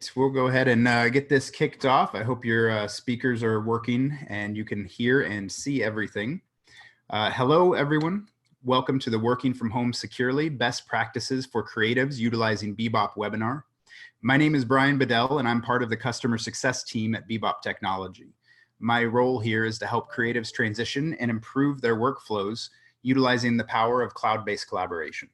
right, we'll go ahead and get this kicked off. I hope your speakers are working and you can hear and see everything. Hello, everyone. Welcome to the Working from Home Securely Best Practices for Creatives Utilizing Bebop webinar. My name is Brian Bedell, and I'm part of the customer success team at Bebop Technology. My role here is to help creatives transition and improve their workflows utilizing the power of cloud-based collaboration.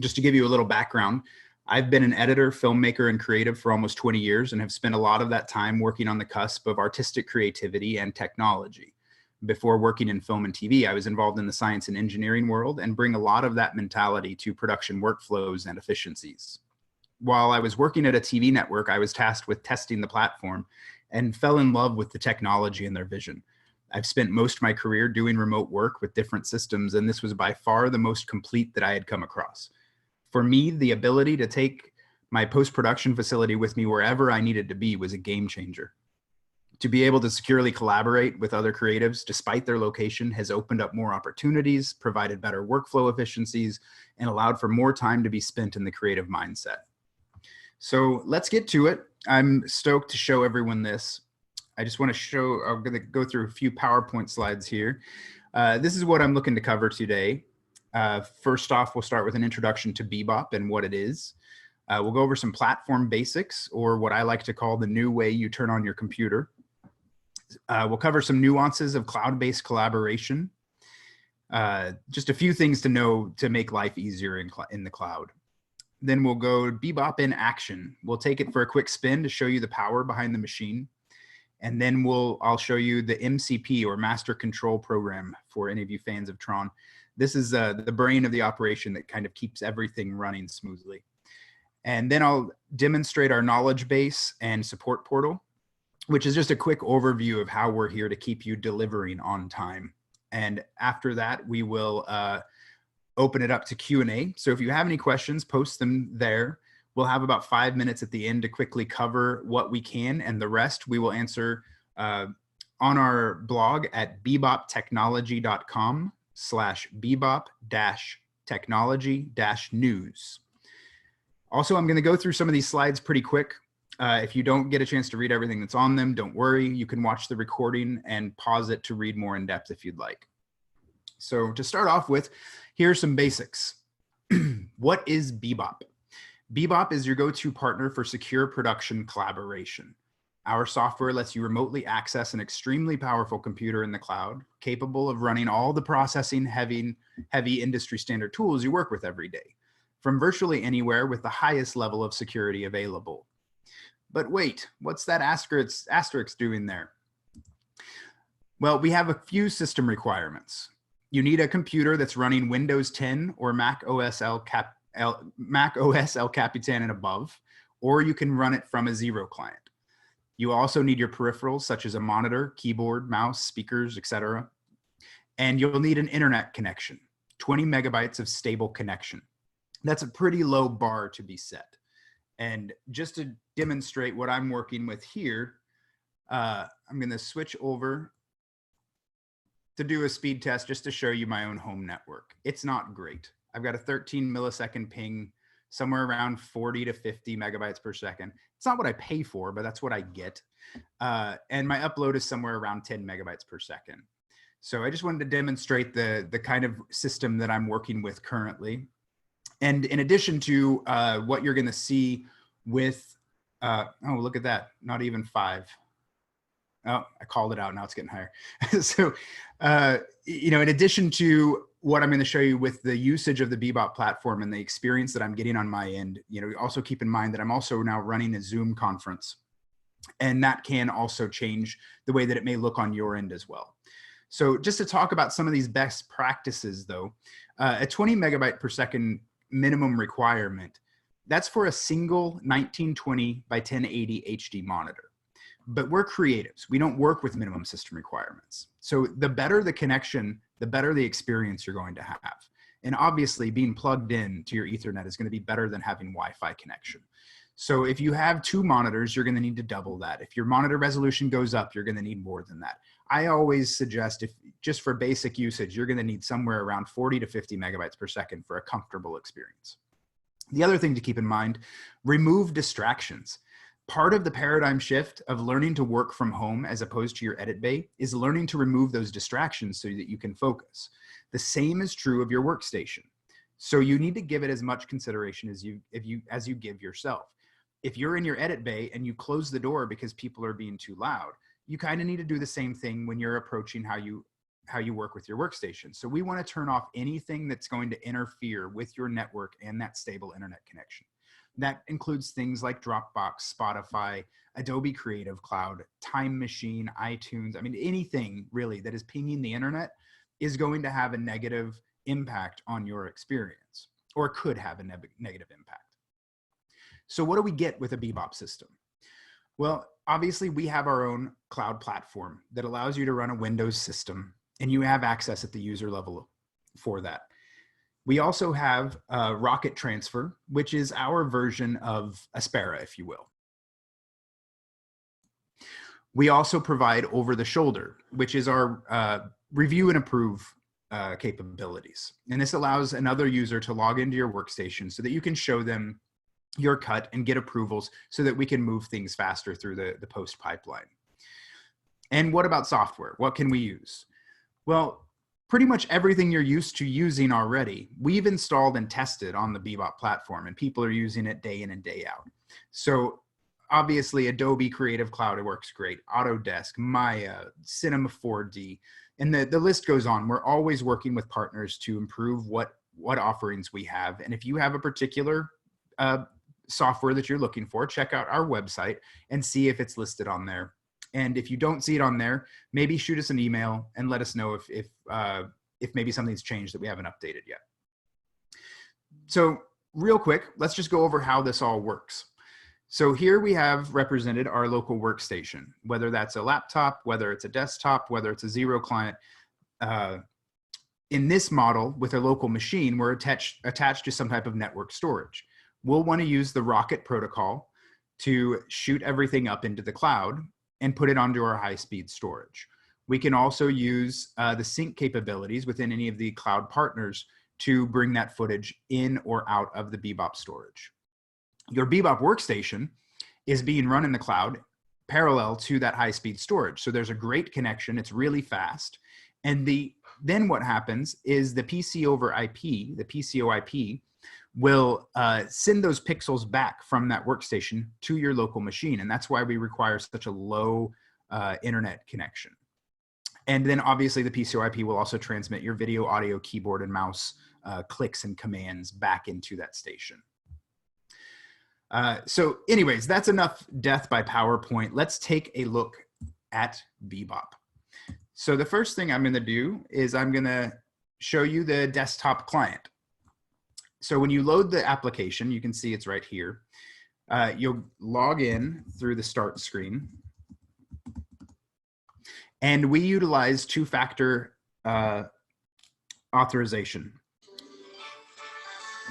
Just to give you a little background, I've been an editor, filmmaker, and creative for almost 20 years and have spent a lot of that time working on the cusp of artistic creativity and technology. Before working in film and TV, I was involved in the science and engineering world and bring a lot of that mentality to production workflows and efficiencies. While I was working at a TV network, I was tasked with testing the platform and fell in love with the technology and their vision. I've spent most of my career doing remote work with different systems, and this was by far the most complete that I had come across. For me, the ability to take my post-production facility with me wherever I needed to be was a game changer. To be able to securely collaborate with other creatives despite their location has opened up more opportunities, provided better workflow efficiencies, and allowed for more time to be spent in the creative mindset. So let's get to it. I'm stoked to show everyone this. I just want to show, I'm going to go through a few PowerPoint slides here. This is what I'm looking to cover today. First off, we'll start with an introduction to Bebop and what it is. We'll go over some platform basics, or what I like to call the new way you turn on your computer. We'll cover some nuances of cloud-based collaboration. Just a few things to know to make life easier in the cloud. Then we'll go Bebop in action. We'll take it for a quick spin to show you the power behind the machine. And then I'll show you the MCP, or Master Control Program, for any of you fans of Tron. This is the brain of the operation that kind of keeps everything running smoothly. And then I'll demonstrate our knowledge base and support portal, which is just a quick overview of how we're here to keep you delivering on time. And after that, we will open it up to Q&A. So if you have any questions, post them there. We'll have about 5 minutes at the end to quickly cover what we can, and the rest we will answer on our blog at bebop-technology.com/bebop-technology-news. Also, I'm going to go through some of these slides pretty quick. If you don't get a chance to read everything that's on them, don't worry. You can watch the recording and pause it to read more in depth if you'd like. So to start off with, here's some basics. What is Bebop? Bebop is your go-to partner for secure production collaboration. Our software lets you remotely access an extremely powerful computer in the cloud, capable of running all the processing heavy industry standard tools you work with every day, from virtually anywhere with the highest level of security available. But wait, what's that asterisk doing there? Well, we have a few system requirements. You need a computer that's running Windows 10 or Mac OS El Capitan and above, or you can run it from a zero client. You also need your peripherals such as a monitor, keyboard, mouse, speakers, etc. And you'll need an internet connection, 20 megabytes of stable connection. That's a pretty low bar to be set. And just to demonstrate what I'm working with here, I'm going to switch over to do a speed test just to show you my own home network. It's not great. I've got a 13 millisecond ping, somewhere around 40 to 50 megabytes per second. It's not what I pay for, but that's what I get. And my upload is somewhere around 10 megabytes per second. So I just wanted to demonstrate the kind of system that I'm working with currently. And in addition to what you're going to see with, oh, look at that, not even 5. Oh, I called it out. Now it's getting higher. So, you know, in addition to what I'm going to show you with the usage of the Bebop platform and the experience that I'm getting on my end, you know, also keep in mind that I'm also now running a Zoom conference, and that can also change the way that it may look on your end as well. So just to talk about some of these best practices though, a 20 megabyte per second minimum requirement, that's for a single 1920 by 1080 HD monitor. But we're creatives. We don't work with minimum system requirements. So the better the connection, the better the experience you're going to have. And obviously being plugged in to your Ethernet is going to be better than having Wi-Fi connection. So if you have 2 monitors, you're going to need to double that. If your monitor resolution goes up, you're going to need more than that. I always suggest, if just for basic usage, you're going to need somewhere around 40 to 50 megabytes per second for a comfortable experience. The other thing to keep in mind, remove distractions. Part of the paradigm shift of learning to work from home as opposed to your edit bay is learning to remove those distractions so that you can focus. The same is true of your workstation. So you need to give it as much consideration as you give yourself. If you're in your edit bay and you close the door because people are being too loud, you kind of need to do the same thing when you're approaching how you work with your workstation. So we want to turn off anything that's going to interfere with your network and that stable internet connection. That includes things like Dropbox, Spotify, Adobe Creative Cloud, Time Machine, iTunes. I mean, anything really that is pinging the internet is going to have a negative impact on your experience, or could have a negative impact. So what do we get with a Bebop system? Well, obviously we have our own cloud platform that allows you to run a Windows system, and you have access at the user level for that. We also have Rocket Transfer, which is our version of Aspera, if you will. We also provide Over the Shoulder, which is our review and approve capabilities. And this allows another user to log into your workstation so that you can show them your cut and get approvals so that we can move things faster through the post pipeline. And what about software? What can we use? Well, pretty much everything you're used to using already, we've installed and tested on the Bebop platform, and people are using it day in and day out. So obviously Adobe Creative Cloud, it works great. Autodesk, Maya, Cinema 4D, and the list goes on. We're always working with partners to improve what offerings we have. And if you have a particular software that you're looking for, check out our website and see if it's listed on there. And if you don't see it on there, maybe shoot us an email and let us know if maybe something's changed that we haven't updated yet. So real quick, let's just go over how this all works. So here we have represented our local workstation, whether that's a laptop, whether it's a desktop, whether it's a zero client. In this model with a local machine, we're attached to some type of network storage. We'll want to use the Rocket protocol to shoot everything up into the cloud and put it onto our high-speed storage. We can also use the sync capabilities within any of the cloud partners to bring that footage in or out of the Bebop storage. Your Bebop workstation is being run in the cloud parallel to that high-speed storage. So there's a great connection. It's really fast. And then what happens is the PC over IP, the PCOIP, will send those pixels back from that workstation to your local machine. And that's why we require such a low internet connection. And then obviously the PCOIP will also transmit your video, audio, keyboard, and mouse clicks and commands back into that station. So anyways, that's enough death by PowerPoint. Let's take a look at Bebop. So the first thing I'm going to do is I'm going to show you the desktop client. So when you load the application, you can see it's right here. You'll log in through the start screen. And we utilize two-factor authorization.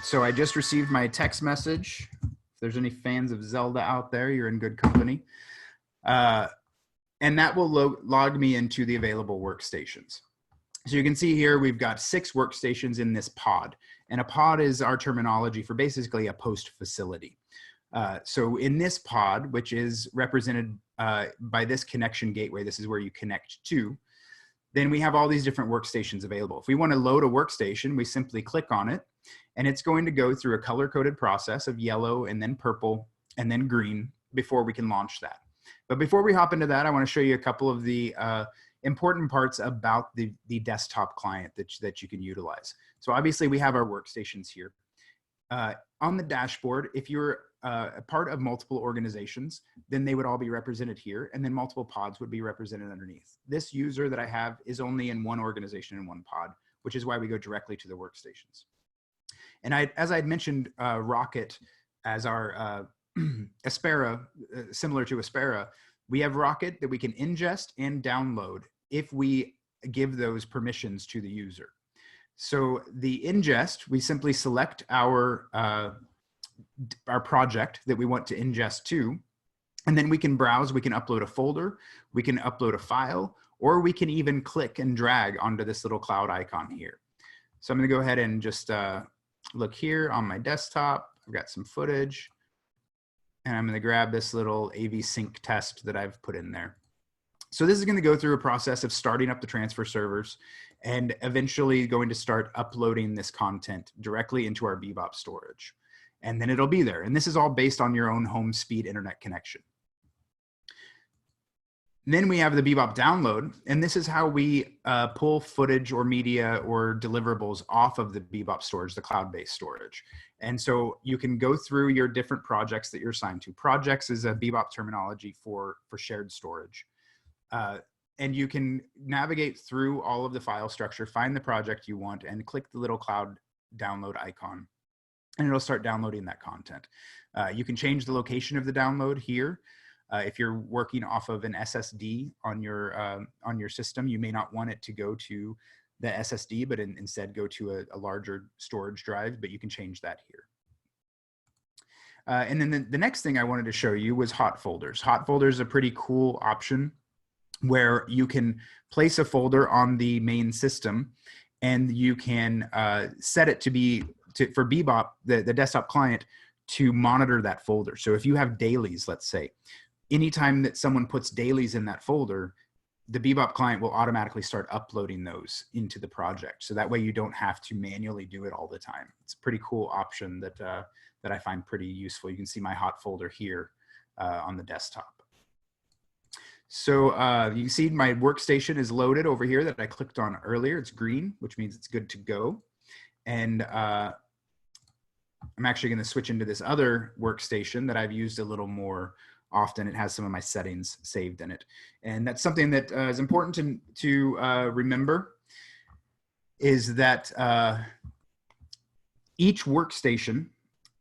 So I just received my text message. If there's any fans of Zelda out there, you're in good company. And that will log me into the available workstations. So you can see here, we've got 6 workstations in this pod. And a pod is our terminology for basically a post facility. So in this pod, which is represented by this connection gateway, this is where you connect to, then we have all these different workstations available. If we want to load a workstation, we simply click on it, and it's going to go through a color-coded process of yellow and then purple and then green before we can launch that. But before we hop into that, I want to show you a couple of the important parts about the desktop client that you can utilize. So obviously we have our workstations here. On the dashboard, if you're a part of multiple organizations, then they would all be represented here, and then multiple pods would be represented underneath. This user that I have is only in one organization in one pod, which is why we go directly to the workstations. And as I had mentioned, Rocket as our Aspera, similar to Aspera, we have Rocket that we can ingest and download if we give those permissions to the user. So the ingest, we simply select our project that we want to ingest to, and then we can browse, we can upload a folder, we can upload a file, or we can even click and drag onto this little cloud icon here. So I'm gonna go ahead and just look here on my desktop. I've got some footage. And I'm going to grab this little AV sync test that I've put in there. So this is going to go through a process of starting up the transfer servers and eventually going to start uploading this content directly into our Bebop storage. And then it'll be there. And this is all based on your own home speed internet connection. Then we have the Bebop download, and this is how we pull footage or media or deliverables off of the Bebop storage, the cloud-based storage. And so you can go through your different projects that you're assigned to. Projects is a Bebop terminology for shared storage. And you can navigate through all of the file structure, find the project you want, and click the little cloud download icon, and it'll start downloading that content. You can change the location of the download here. If you're working off of an SSD on your system, you may not want it to go to the SSD, but instead go to a larger storage drive, but you can change that here. And then the next thing I wanted to show you was hot folders. Hot folders is a pretty cool option where you can place a folder on the main system, and you can set it to be for Bebop, the desktop client, to monitor that folder. So if you have dailies, let's say, anytime that someone puts dailies in that folder, the Bebop client will automatically start uploading those into the project. So that way you don't have to manually do it all the time. It's a pretty cool option that, that I find pretty useful. You can see my hot folder here on the desktop. So you can see my workstation is loaded over here that I clicked on earlier. It's green, which means it's good to go. And I'm actually going to switch into this other workstation that I've used a little more often. It has some of my settings saved in it. And that's something that is important to remember, is that each workstation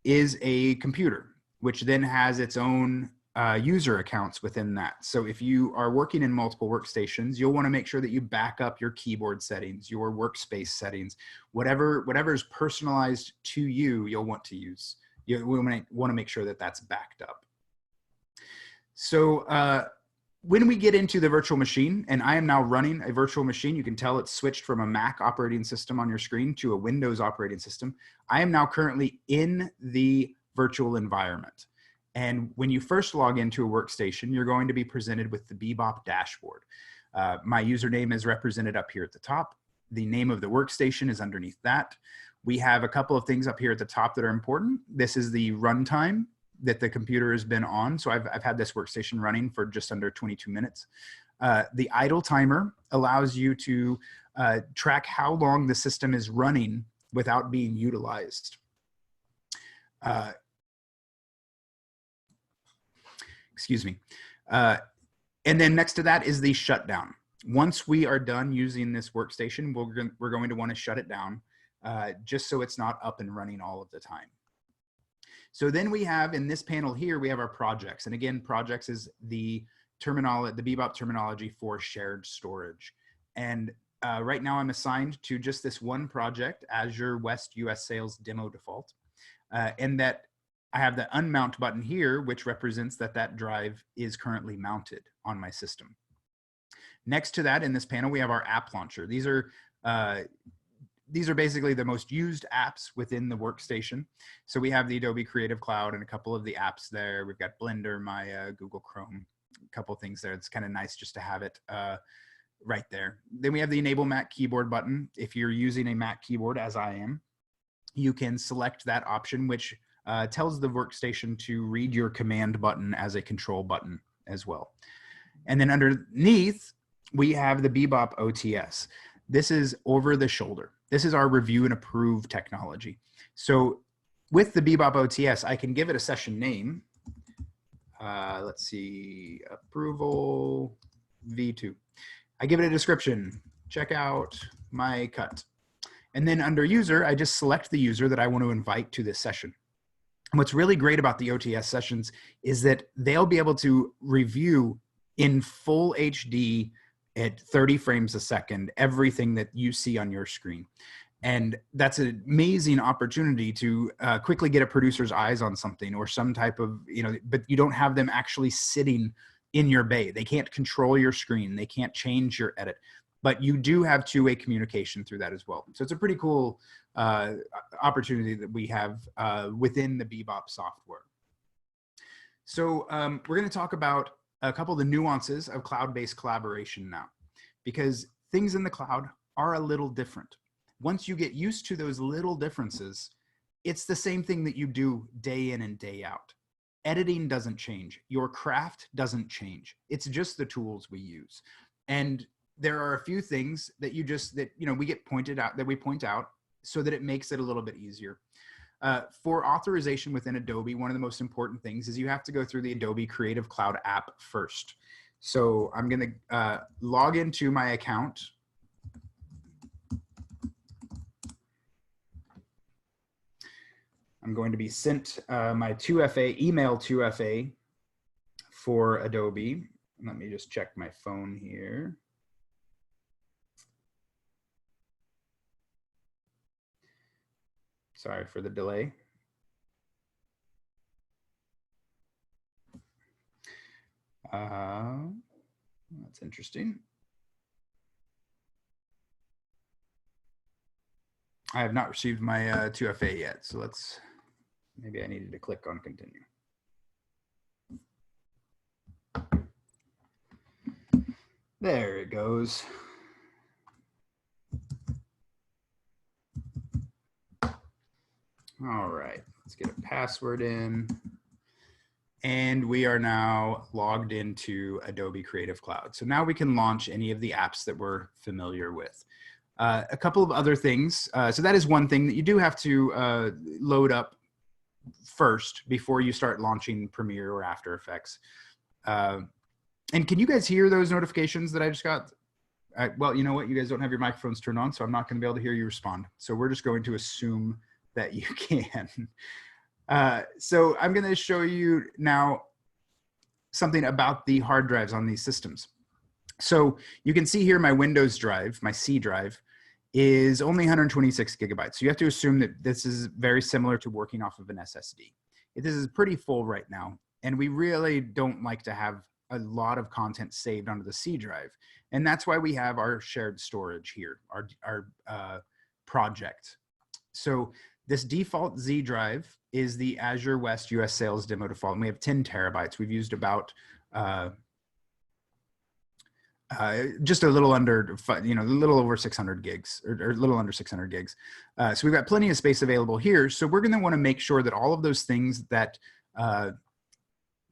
is a computer, which then has its own user accounts within that. So if you are working in multiple workstations, you'll want to make sure that you back up your keyboard settings, your workspace settings, whatever is personalized to you, you'll want to use. You want to make sure that that's backed up. So when we get into the virtual machine, and I am now running a virtual machine, you can tell it's switched from a Mac operating system on your screen to a Windows operating system. I am now currently in the virtual environment. And when you first log into a workstation, you're going to be presented with the Bebop dashboard. My username is represented up here at the top. The name of the workstation is underneath that. We have a couple of things up here at the top that are important. This is the runtime that the computer has been on. So I've had this workstation running for just under 22 minutes. The idle timer allows you to track how long the system is running without being utilized. Excuse me. And then next to that is the shutdown. Once we are done using this workstation, we're going to want to shut it down just so it's not up and running all of the time. So then we have, in this panel here, we have our projects. And again, projects is the Bebop terminology for shared storage. And right now I'm assigned to just this one project, Azure West US Sales Demo Default. And that I have the unmount button here, which represents that that drive is currently mounted on my system. Next to that, in this panel, we have our app launcher. These are basically the most used apps within the workstation. So we have the Adobe Creative Cloud and a couple of the apps there. We've got Blender, Maya, Google Chrome, a couple of things there. It's kind of nice just to have it right there. Then we have the Enable Mac Keyboard button. If you're using a Mac keyboard, as I am, you can select that option, which tells the workstation to read your command button as a control button as well. And then underneath, we have the Bebop OTS. This is over the shoulder. This is our review and approve technology. So with the Bebop OTS, I can give it a session name. Let's see, approval V2. I give it a description, check out my cut. And then under user, I just select the user that I want to invite to this session. And what's really great about the OTS sessions is that they'll be able to review in full HD at 30 frames a second, everything that you see on your screen. And that's an amazing opportunity to quickly get a producer's eyes on something or some type of, but you don't have them actually sitting in your bay. They can't control your screen. They can't change your edit, but you do have two-way communication through that as well. So it's a pretty cool opportunity that we have within the Bebop software. So we're going to talk about a couple of the nuances of cloud-based collaboration now, because things in the cloud are a little different. Once you get used to those little differences, it's the same thing that you do day in and day out. Editing doesn't change. Your craft doesn't change. It's just the tools we use. And there are a few things that we get pointed out, that we point out, so that it makes it a little bit easier. For authorization within Adobe, one of the most important things is you have to go through the Adobe Creative Cloud app first. So I'm going to log into my account. I'm going to be sent my 2FA, email 2FA for Adobe. Let me just check my phone here. Sorry for the delay. That's interesting. I have not received my 2FA yet, so maybe I needed to click on continue. There it goes. All right, let's get a password in. And we are now logged into Adobe Creative Cloud. So now we can launch any of the apps that we're familiar with. A couple of other things. So that is one thing that you do have to load up first before you start launching Premiere or After Effects. And can you guys hear those notifications that I just got? Well, you know what? You guys don't have your microphones turned on, so I'm not going to be able to hear you respond. So we're just going to assume that you can. So I'm going to show you now something about the hard drives on these systems. So you can see here my Windows drive, my C drive, is only 126 gigabytes. So you have to assume that this is very similar to working off of an SSD. This is pretty full right now, and we really don't like to have a lot of content saved onto the C drive. And that's why we have our shared storage here, our project. So this default Z drive is the Azure West US Sales Demo default, and we have 10 terabytes. We've used about just a little under, a little over 600 gigs, or a little under 600 gigs. So we've got plenty of space available here. So we're going to want to make sure that all of those things that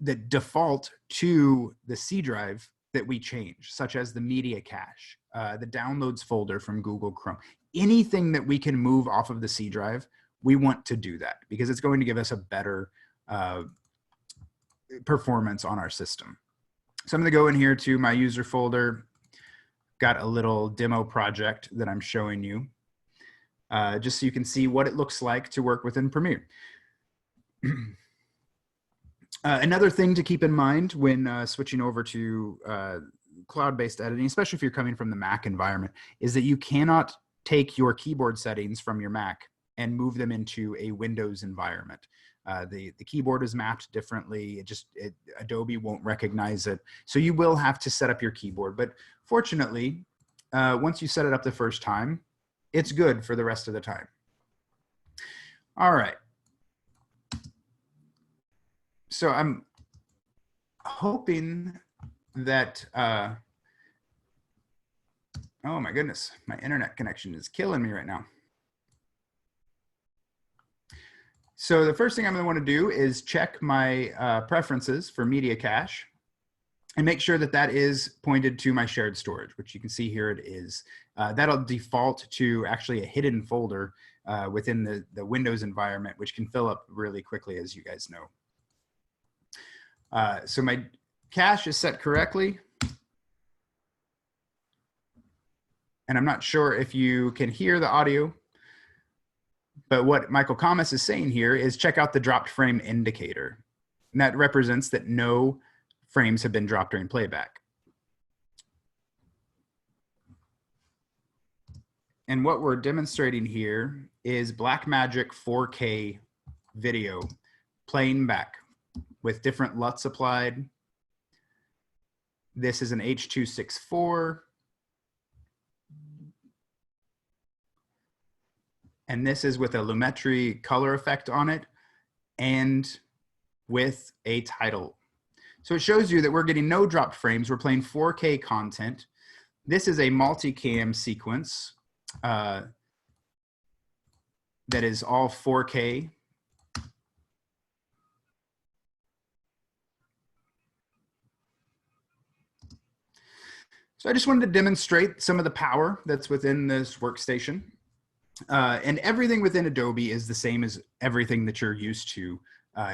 that default to the C drive that we change, such as the media cache, the downloads folder from Google Chrome, anything that we can move off of the C drive, we want to do that because it's going to give us a better performance on our system. So I'm going to go in here to my user folder, got a little demo project that I'm showing you, just so you can see what it looks like to work within Premiere. Another thing to keep in mind when switching over to cloud-based editing, especially if you're coming from the Mac environment, is that you cannot take your keyboard settings from your Mac and move them into a Windows environment. The keyboard is mapped differently. Adobe won't recognize it. So you will have to set up your keyboard. But fortunately, once you set it up the first time, it's good for the rest of the time. All right. So I'm hoping that, oh my goodness, my internet connection is killing me right now. So the first thing I'm going to want to do is check my preferences for media cache and make sure that that is pointed to my shared storage, which you can see here it is. That'll default to actually a hidden folder within the Windows environment, which can fill up really quickly, as you guys know. So my cache is set correctly. And I'm not sure if you can hear the audio, but what Michael Kamas is saying here is check out the dropped frame indicator. And that represents that no frames have been dropped during playback. And what we're demonstrating here is Blackmagic 4K video playing back with different LUTs applied. This is an H.264. And this is with a Lumetri color effect on it and with a title. So it shows you that we're getting no dropped frames. We're playing 4K content. This is a multicam sequence that is all 4K. So I just wanted to demonstrate some of the power that's within this workstation. And everything within Adobe is the same as everything that you're used to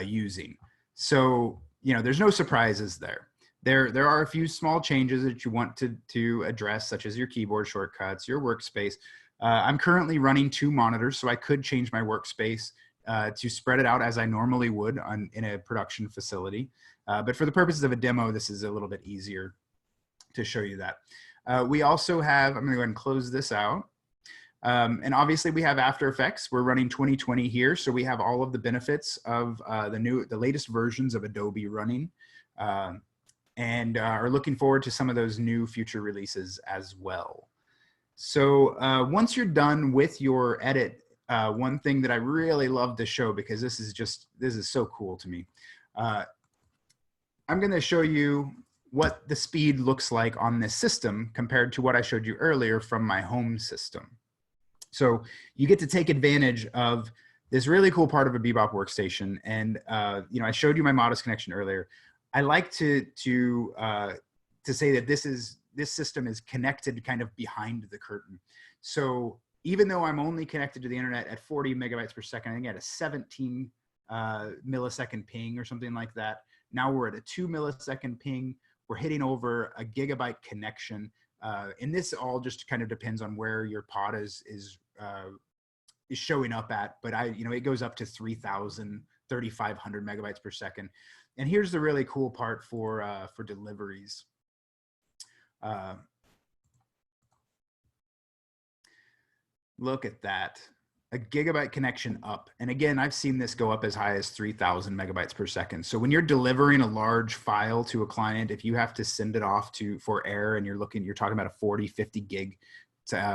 using. So, you know, there's no surprises there. There are a few small changes that you want to address, such as your keyboard shortcuts, your workspace. I'm currently running 2 monitors, so I could change my workspace to spread it out as I normally would in a production facility. But for the purposes of a demo, this is a little bit easier to show you that. We also have, I'm gonna go ahead and close this out. And obviously we have After Effects. We're running 2020 here, so we have all of the benefits of the latest versions of Adobe running, and are looking forward to some of those new future releases as well. So once you're done with your edit, one thing that I really love to show, because this is so cool to me, I'm going to show you what the speed looks like on this system compared to what I showed you earlier from my home system. So you get to take advantage of this really cool part of a Bebop workstation. And you know, I showed you my modest connection earlier. I like to say that this system is connected kind of behind the curtain. So even though I'm only connected to the internet at 40 megabytes per second, I think at a 17 millisecond ping or something like that. Now we're at a 2 millisecond ping. We're hitting over a gigabyte connection. And this all just kind of depends on where your pod is showing up at. But it goes up to 3,000, 3,500 megabytes per second. And here's the really cool part for deliveries. Look at that. A gigabyte connection up. And again, I've seen this go up as high as 3,000 megabytes per second. So when you're delivering a large file to a client, if you have to send it off for air and you're talking about a 40, 50 gig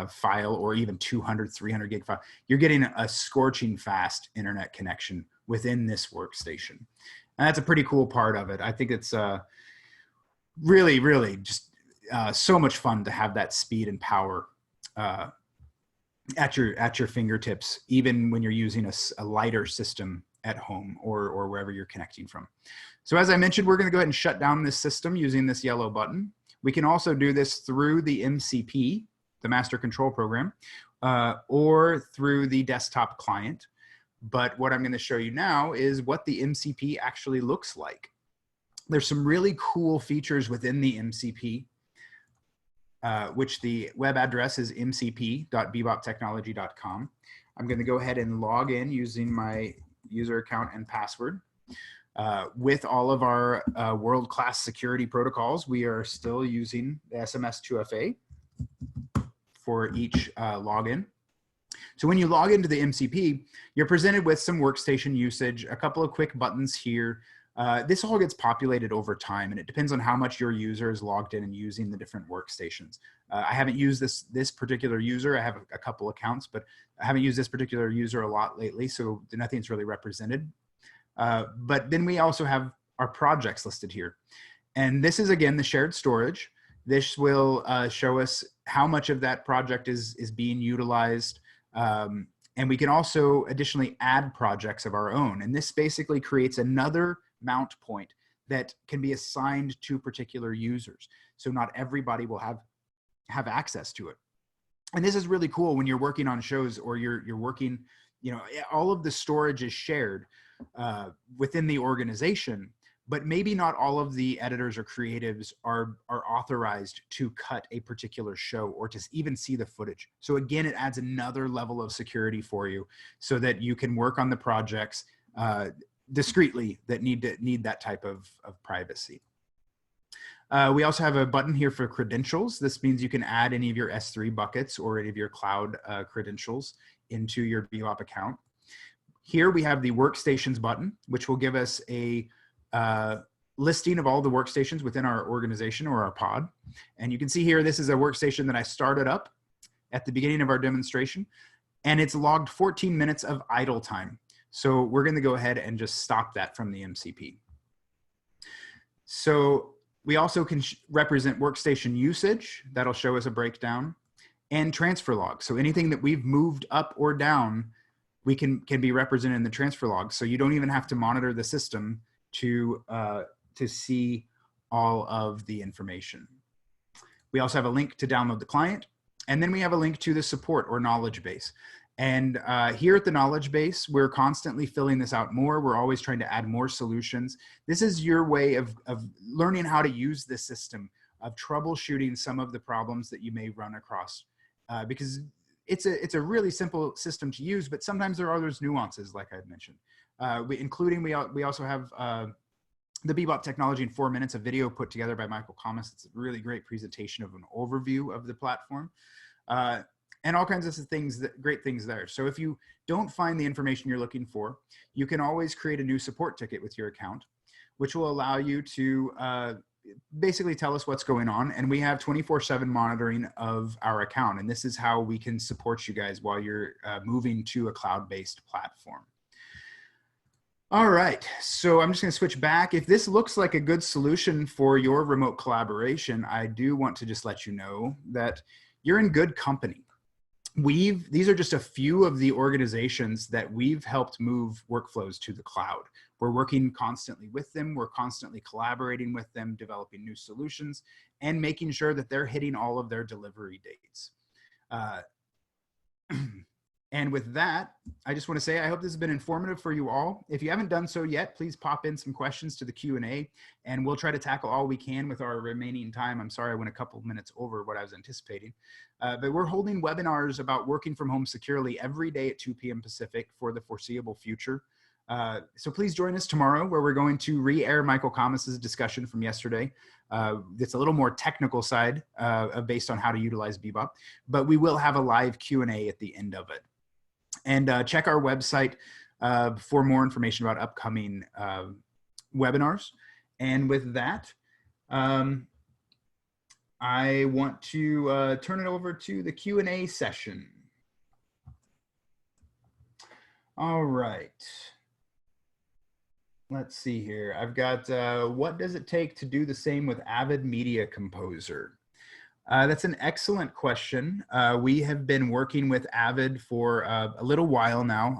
file, or even 200, 300 gig file, you're getting a scorching fast internet connection within this workstation. And that's a pretty cool part of it. I think it's really, really just so much fun to have that speed and power at your fingertips, even when you're using a lighter system at home or wherever you're connecting from. So as I mentioned, we're going to go ahead and shut down this system using this yellow button. We can also do this through the MCP, the Master Control Program, or through the desktop client. But what I'm going to show you now is what the MCP actually looks like. There's some really cool features within the MCP, which the web address is mcp.beboptechnology.com. I'm going to go ahead and log in using my user account and password. With all of our world-class security protocols, we are still using the SMS2FA for each login. So when you log into the MCP, you're presented with some workstation usage, a couple of quick buttons here. This all gets populated over time, and it depends on how much your user is logged in and using the different workstations. I haven't used this particular user. I have a couple accounts, but I haven't used this particular user a lot lately, so nothing's really represented. But then we also have our projects listed here. And this is, again, the shared storage. This will show us how much of that project is being utilized. And we can also additionally add projects of our own. And this basically creates another mount point that can be assigned to particular users. So not everybody will have access to it. And this is really cool when you're working on shows, or you're working, all of the storage is shared within the organization, but maybe not all of the editors or creatives are authorized to cut a particular show or to even see the footage. So again, it adds another level of security for you so that you can work on the projects discreetly that need that type of privacy. We also have a button here for credentials. This means you can add any of your S3 buckets or any of your cloud credentials into your Bebop account. Here we have the workstations button, which will give us a listing of all the workstations within our organization or our pod. And you can see here, this is a workstation that I started up at the beginning of our demonstration, and it's logged 14 minutes of idle time. So we're going to go ahead and just stop that from the MCP. So we also can represent workstation usage. That'll show us a breakdown, and transfer log. So anything that we've moved up or down, we can be represented in the transfer log. So you don't even have to monitor the system to see all of the information. We also have a link to download the client. And then we have a link to the support or knowledge base. And here at the knowledge base, we're constantly filling this out more. We're always trying to add more solutions. This is your way of learning how to use the system, of troubleshooting some of the problems that you may run across. Because it's a really simple system to use, but sometimes there are those nuances, like I had mentioned. We also have the Bebop technology in 4 minutes, a video put together by Michael Thomas. It's a really great presentation of an overview of the platform. And all kinds of things, great things there. So if you don't find the information you're looking for, you can always create a new support ticket with your account, which will allow you to basically tell us what's going on. And we have 24/7 monitoring of our account. And this is how we can support you guys while you're moving to a cloud-based platform. All right, so I'm just gonna switch back. If this looks like a good solution for your remote collaboration, I do want to just let you know that you're in good company. These are just a few of the organizations that we've helped move workflows to the cloud. We're working constantly with them. We're constantly collaborating with them, developing new solutions, and making sure that they're hitting all of their delivery dates. And with that, I just want to say, I hope this has been informative for you all. If you haven't done so yet, please pop in some questions to the Q&A, and we'll try to tackle all we can with our remaining time. I'm sorry I went a couple of minutes over what I was anticipating. But we're holding webinars about working from home securely every day at 2 p.m. Pacific for the foreseeable future. So please join us tomorrow, where we're going to re-air Michael Thomas's discussion from yesterday. It's a little more technical side based on how to utilize Bebop, but we will have a live Q&A at the end of it. And check our website for more information about upcoming webinars. And with that, I want to turn it over to the Q&A session. All right. Let's see here. I've got, what does it take to do the same with Avid Media Composer? That's an excellent question. We have been working with Avid for a little while now.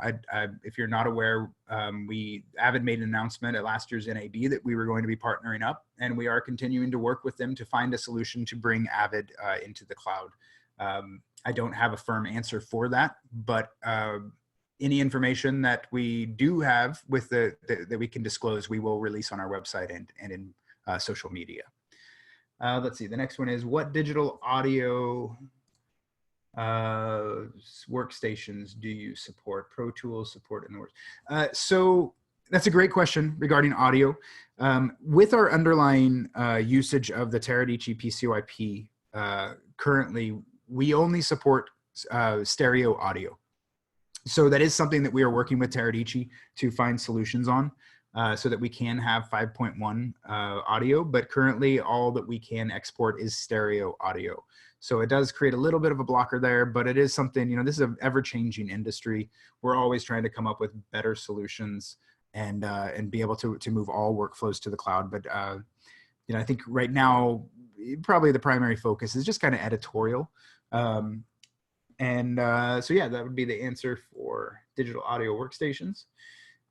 If you're not aware, Avid made an announcement at last year's NAB that we were going to be partnering up, and we are continuing to work with them to find a solution to bring Avid into the cloud. I don't have a firm answer for that, but any information that we do have with that we can disclose, we will release on our website and in social media. Let's see, the next one is, what digital audio workstations do you support? Pro Tools support in the works. So that's a great question regarding audio. With our underlying usage of the Teradici PCOIP, currently, we only support stereo audio. So that is something that we are working with Teradici to find solutions on. So that we can have 5.1 audio, but currently all that we can export is stereo audio. So it does create a little bit of a blocker there, but it is something, you know, this is an ever-changing industry. We're always trying to come up with better solutions and be able to move all workflows to the cloud. But, you know, I think right now, probably the primary focus is just kind of editorial. So yeah, that would be the answer for digital audio workstations.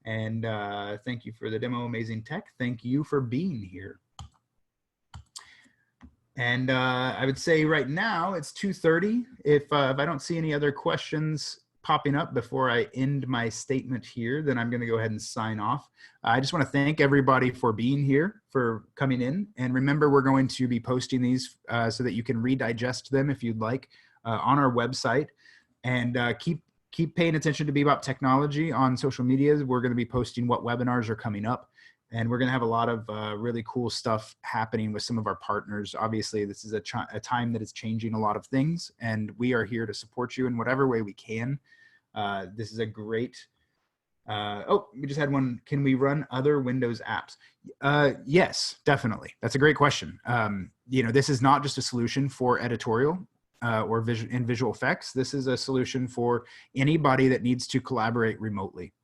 And thank you for the demo, amazing tech. Thank you for being here. And I would say right now it's 2:30. If I don't see any other questions popping up before I end my statement here, then I'm going to go ahead and sign off. I just want to thank everybody for being here, for coming in. And remember, we're going to be posting these so that you can redigest them if you'd like on our website. And keep paying attention to Bebop Technology on social media. We're going to be posting what webinars are coming up, and we're going to have a lot of really cool stuff happening with some of our partners. Obviously, this is a time that is changing a lot of things, and we are here to support you in whatever way we can. This is a great, oh, we just had one. Can we run other Windows apps? Yes, definitely. That's a great question. You know, this is not just a solution for editorial. Or visual effects. This is a solution for anybody that needs to collaborate remotely.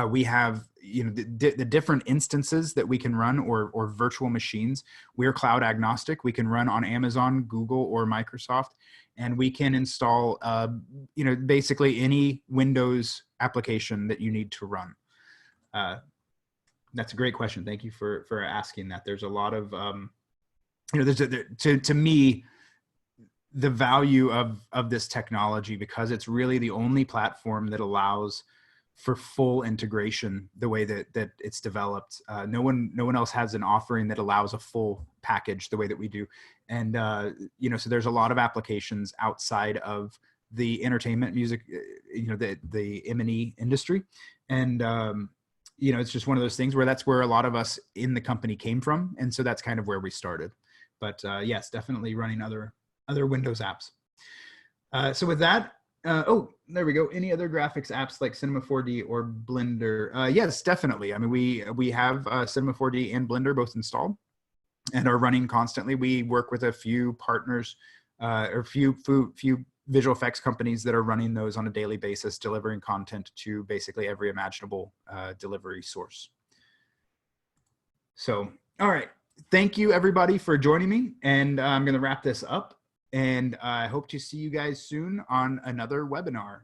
We have, the different instances that we can run, or virtual machines. We're cloud agnostic. We can run on Amazon, Google, or Microsoft, and we can install, basically any Windows application that you need to run. That's a great question. Thank you for asking that. There's a lot of, to me, the value of this technology, because it's really the only platform that allows for full integration the way that it's developed. No one else has an offering that allows a full package the way that we do. And, so there's a lot of applications outside of the entertainment music, the M&E industry. And, it's just one of those things where that's where a lot of us in the company came from. And so that's kind of where we started. But yes, definitely running other Windows apps. So with that, oh, there we go. Any other graphics apps like Cinema 4D or Blender? Yes, definitely. I mean, we have Cinema 4D and Blender both installed and are running constantly. We work with a few partners, or few visual effects companies that are running those on a daily basis, delivering content to basically every imaginable delivery source. So, all right. Thank you, everybody, for joining me. And I'm going to wrap this up. And I hope to see you guys soon on another webinar.